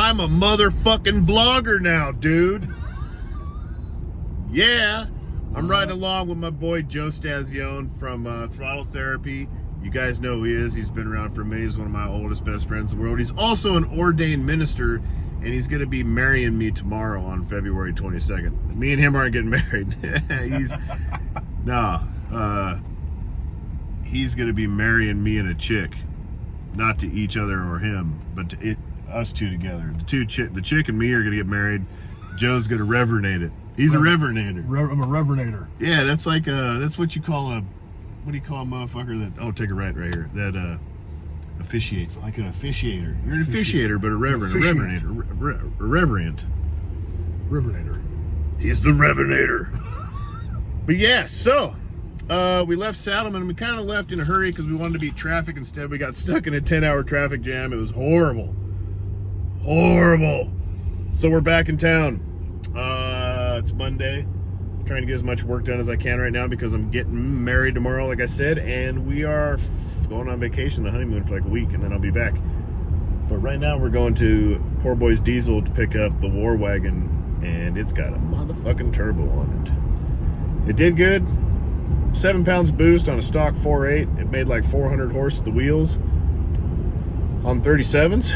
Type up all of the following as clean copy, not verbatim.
I'm a motherfucking vlogger now, dude. Yeah. I'm riding along with my boy Joe Stazione from Throttle Therapy. You guys know who he is. He's been around for a minute. He's one of my oldest, best friends in the world. He's also an ordained minister, and he's going to be marrying me tomorrow on February 22nd. Me and him aren't getting married. He's going to be marrying me and a chick. Not to each other or him, but to us two together. The chick and me are going to get married. Joe's going to reverendate it. He's a reverenator. I'm a reverenator. Yeah, that's like that's what you call a, what do you call a motherfucker that, oh, take a right here, that officiates, like an officiator. You're an officiator, but a reverenator. A reverend. Reverenator. He's the reverenator. But yeah, so we left Saddleman. We kind of left in a hurry because we wanted to beat traffic. Instead, we got stuck in a 10-hour traffic jam. It was horrible. Horrible. So we're back in town. It's Monday. I'm trying to get as much work done as I can right now because I'm getting married tomorrow, like I said, and we are going on vacation, the honeymoon, for like a week, and then I'll be back. But right now we're going to Poor Boy's Diesel to pick up the War Wagon, and it's got a motherfucking turbo on it. It did good. 7 pounds boost on a stock 4.8. It made like 400 horse at the wheels on 37s.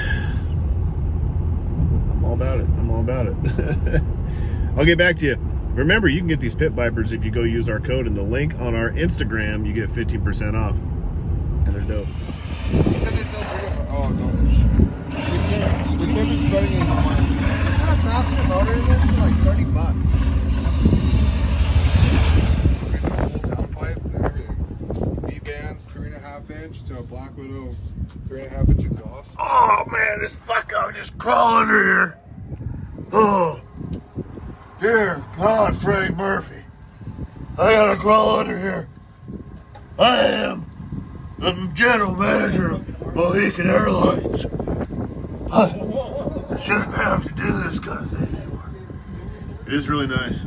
I'm all about it. I'm all about it. I'll get back to you. Remember, you can get these Pit Vipers if you go use our code in the link on our Instagram. You get 15% off. And they're dope. You said they sell bigger. Oh, no. We can't be spending any more money. It's got a faster motor in this for like $30. Downpipe, everything. V-bands, 3.5 inch to a Black Widow, 3.5 inch exhaust. Oh, man, this fucker just crawl under here. Oh. Dear God, Frank Murphy. I gotta crawl under here. I am the general manager of Mohican Airlines. I shouldn't have to do this kind of thing anymore. It is really nice.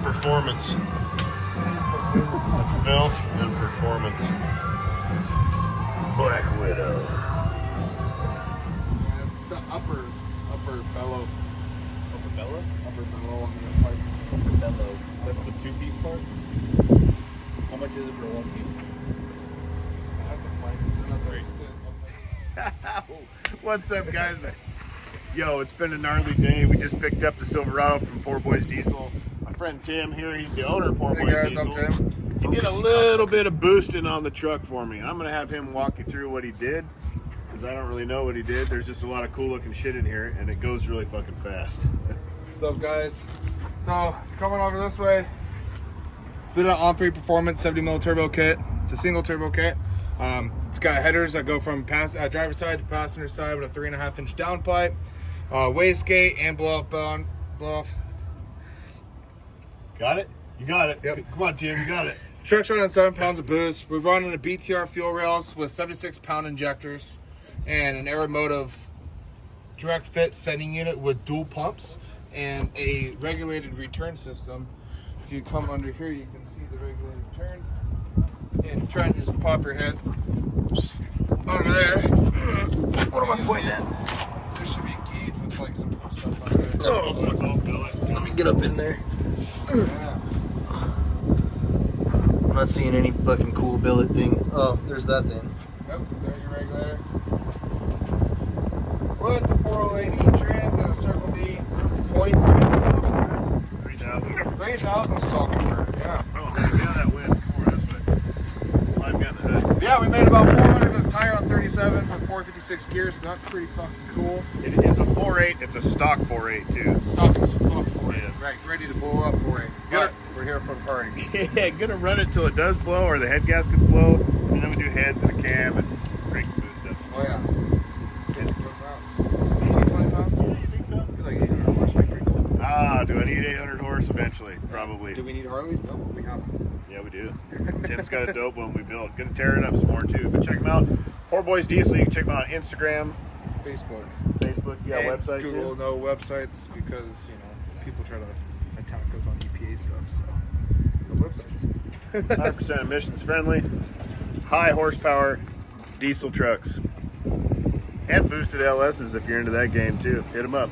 Performance. That's filth and performance. Black Widow. That's the upper bellow. Upper bellow? Upper bellow on the part. Upper bellow. That's the 2-piece part? How much is it for 1 piece? I have to find it. What's up, guys? Yo, it's been a gnarly day. We just picked up the Silverado from Poor Boy's Diesel. My friend Tim here, he's the owner of Poor Boy's Diesel. I'm Tim. He did a little bit of boosting on the truck for me. I'm going to have him walk you through what he did, because I don't really know what he did. There's just a lot of cool looking shit in here, and it goes really fucking fast. What's up, guys? So, coming over this way, did an on-3 performance 70mm turbo kit. It's a single turbo kit. It's got headers that go from driver's side to passenger side with a 3.5 inch downpipe, wastegate, and blow off. Got it? You got it. Yep. Come on, Tim, you got it. The truck's running 7 pounds of boost. We're running a BTR fuel rails with 76-pound injectors and an Aeromotive direct fit sending unit with dual pumps and a regulated return system. If you come under here, you can see the regulated return. And try and just pop your head under there. What am I pointing at? There should be a gauge with like some cool stuff on there. Oh, let me get up in there. Yeah. I'm not seeing any fucking cool billet thing. Oh, there's that thing. Yep, there's your regulator. With the 408E trans and a Circle D 3,000 stall converter, yeah. Oh, yeah, that went before this way. I've got that. Yeah, we made about 400 to the tire on 37s with 456 gears, so that's pretty fucking cool. It's a 4.8. It's a stock 4.8 too. Stock is fuck 4.8. Yeah. Right, ready to blow up 4.8. But we're here for the party. Yeah, gonna run it till it does blow or the head gaskets blow, and then we do heads and a cam and crank the boost up. Oh yeah. 20 pounds. 20 pounds? Yeah, you think so? You're like 800 horse, like pretty cool. Ah, do I need 800 horse eventually? Probably. Do we need Harleys? No, but we have them. Yeah, we do. Tim's got a dope one we built. Gonna tear it up some more too. But check them out. Poor Boys Diesel. You can check them out on Instagram, Facebook. Yeah, And website Google, too. no websites because, people try to attack us on EPA stuff, so no websites. 100% emissions friendly, high horsepower diesel trucks, and boosted LSs if you're into that game too. Hit them up.